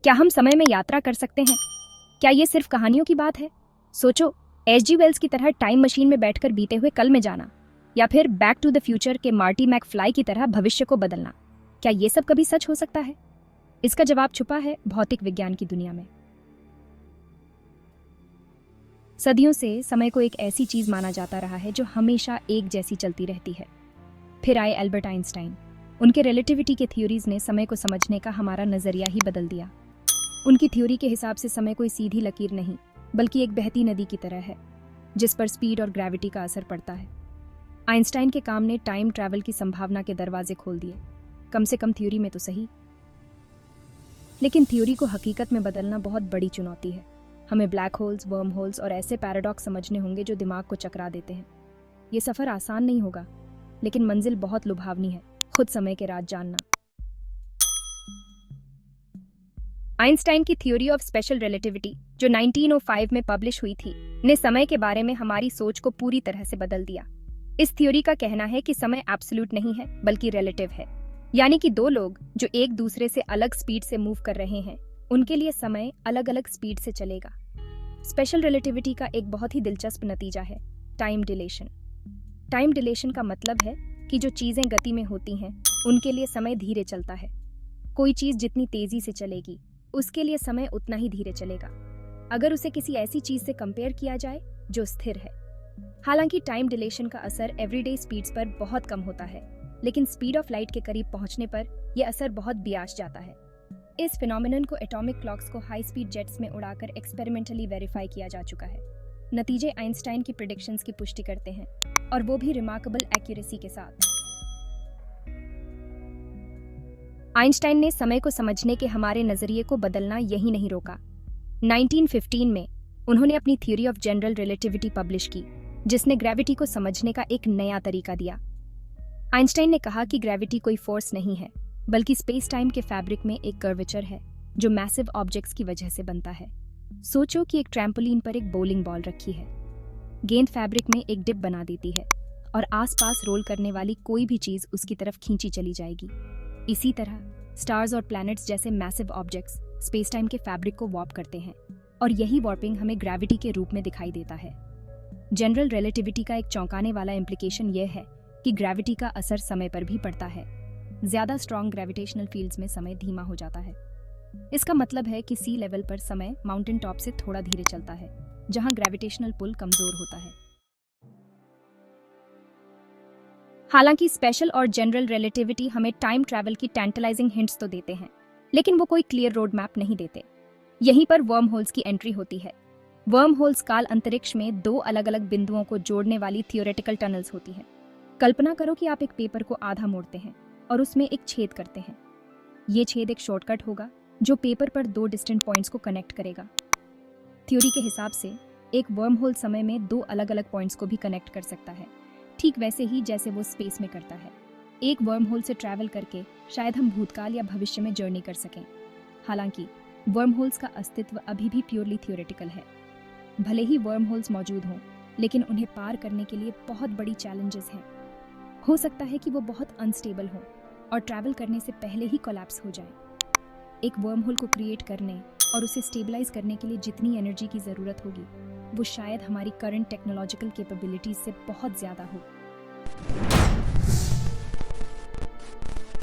क्या हम समय में यात्रा कर सकते हैं? क्या ये सिर्फ कहानियों की बात है? सोचो, एच.जी. वेल्स की तरह टाइम मशीन में बैठकर बीते हुए कल में जाना, या फिर बैक टू द फ्यूचर के मार्टी मैकफ्लाई की तरह भविष्य को बदलना। क्या ये सब कभी सच हो सकता है? इसका जवाब छुपा है भौतिक विज्ञान की दुनिया में। सदियों से समय को एक ऐसी चीज माना जाता रहा है जो हमेशा एक जैसी चलती रहती है। फिर आए एल्बर्ट आइंस्टाइन। उनके रिलेटिविटी के थ्योरीज ने समय को समझने का हमारा नजरिया ही बदल दिया। उनकी थ्योरी के हिसाब से समय कोई सीधी लकीर नहीं, बल्कि एक बहती नदी की तरह है, जिस पर स्पीड और ग्रेविटी का असर पड़ता है। आइंस्टाइन के काम ने टाइम ट्रैवल की संभावना के दरवाजे खोल दिए, कम से कम थ्योरी में तो सही। लेकिन थ्योरी को हकीकत में बदलना बहुत बड़ी चुनौती है। हमें ब्लैक होल्स, वर्म होल्स और ऐसे पैराडॉक्स समझने होंगे जो दिमाग को चकरा देते हैं। ये सफर आसान नहीं होगा, लेकिन मंजिल बहुत लुभावनी है, खुद समय के राज जानना। आइंस्टाइन की थ्योरी ऑफ स्पेशल रिलेटिविटी, जो 1905 में पब्लिश हुई थी, ने समय के बारे में हमारी सोच को पूरी तरह से बदल दिया। इस थ्योरी का कहना है कि समय एब्सोल्यूट नहीं है, बल्कि रिलेटिव है। यानी कि दो लोग जो एक दूसरे से अलग स्पीड से मूव कर रहे हैं, उनके लिए समय अलग अलग स्पीड से चलेगा। स्पेशल रिलेटिविटी का एक बहुत ही दिलचस्प नतीजा है टाइम डिलेशन। टाइम डिलेशन का मतलब है कि जो चीजें गति में होती हैं, उनके लिए समय धीरे चलता है। कोई चीज जितनी तेजी से चलेगी, उसके लिए समय उतना ही धीरे चलेगा, अगर उसे किसी ऐसी चीज से कंपेयर किया जाए जो स्थिर है। हालांकि टाइम डिलेशन का असर एवरीडे स्पीड्स पर बहुत कम होता है, लेकिन स्पीड ऑफ लाइट के करीब पहुंचने पर यह असर बहुत बियाश जाता है। इस फिनोमिनन को एटॉमिक क्लॉक्स को हाई स्पीड जेट्स में उड़ाकर एक्सपेरिमेंटली वेरीफाई किया जा चुका है। नतीजे आइंस्टाइन की प्रेडिक्शंस की पुष्टि करते हैं, और वो भी रिमार्केबल एक्यूरेसी के साथ। आइंस्टाइन ने समय को समझने के हमारे नजरिए को बदलना यही नहीं रोका। 1915 में उन्होंने अपनी theory of general relativity publish की, जिसने ग्रेविटी को समझने का एक नया तरीका दिया। आइंस्टाइन ने कहा कि ग्रेविटी कोई फोर्स नहीं है, बल्कि स्पेस टाइम के फैब्रिक में एक कर्वेचर है, जो मैसिव ऑब्जेक्ट्स की वजह से बनता है। सोचो कि एक ट्रैम्पोलिन पर एक बोलिंग बॉल रखी है। गेंद फैब्रिक में एक डिप बना देती है, और आसपास रोल करने वाली कोई भी चीज उसकी तरफ खींची चली जाएगी। इसी तरह स्टार्स और प्लैनेट्स जैसे मैसिव ऑब्जेक्ट्स स्पेस टाइम के फैब्रिक को वॉर्प करते हैं, और यही वॉर्पिंग हमें ग्रेविटी के रूप में दिखाई देता है। जनरल रिलेटिविटी का एक चौंकाने वाला इम्प्लीकेशन यह है कि ग्रेविटी का असर समय पर भी पड़ता है। ज्यादा स्ट्रॉन्ग ग्रेविटेशनल फील्ड्स में समय धीमा हो जाता है। इसका मतलब है कि सी लेवल पर समय माउंटेन टॉप से थोड़ा धीरे चलता है, जहां ग्रेविटेशनल पुल कमजोर होता है। हालांकि स्पेशल और जनरल रिलेटिविटी हमें टाइम ट्रैवल की टैंटलाइजिंग हिंट्स तो देते हैं, लेकिन वो कोई क्लियर रोड मैप नहीं देते। यहीं पर वर्म होल्स की एंट्री होती है। वर्म होल्स काल अंतरिक्ष में दो अलग अलग बिंदुओं को जोड़ने वाली थियोरेटिकल टनल्स होती हैं। कल्पना करो कि आप एक पेपर को आधा मोड़ते हैं और उसमें एक छेद करते हैं। ये छेद एक शॉर्टकट होगा जो पेपर पर दो डिस्टेंट पॉइंट्स को कनेक्ट करेगा। थ्योरी के हिसाब से एक वर्म होल समय में दो अलग अलग पॉइंट्स को भी कनेक्ट कर सकता है, ठीक वैसे ही जैसे वो स्पेस में करता है। एक वर्म होल से ट्रैवल करके शायद हम भूतकाल या भविष्य में जर्नी कर सकें। हालांकि वर्म होल्स का अस्तित्व अभी भी प्योरली थियोरेटिकल है। भले ही वर्म होल्स मौजूद हों, लेकिन उन्हें पार करने के लिए बहुत बड़ी चैलेंजेस हैं। हो सकता है कि वो बहुत अनस्टेबल हों और ट्रैवल करने से पहले ही कोलैप्स हो जाए। एक वर्म होल को क्रिएट करने और उसे स्टेबलाइज करने के लिए जितनी एनर्जी की ज़रूरत होगी, वो शायद हमारी करंट टेक्नोलॉजिकल कैपेबिलिटीज से बहुत ज़्यादा हो।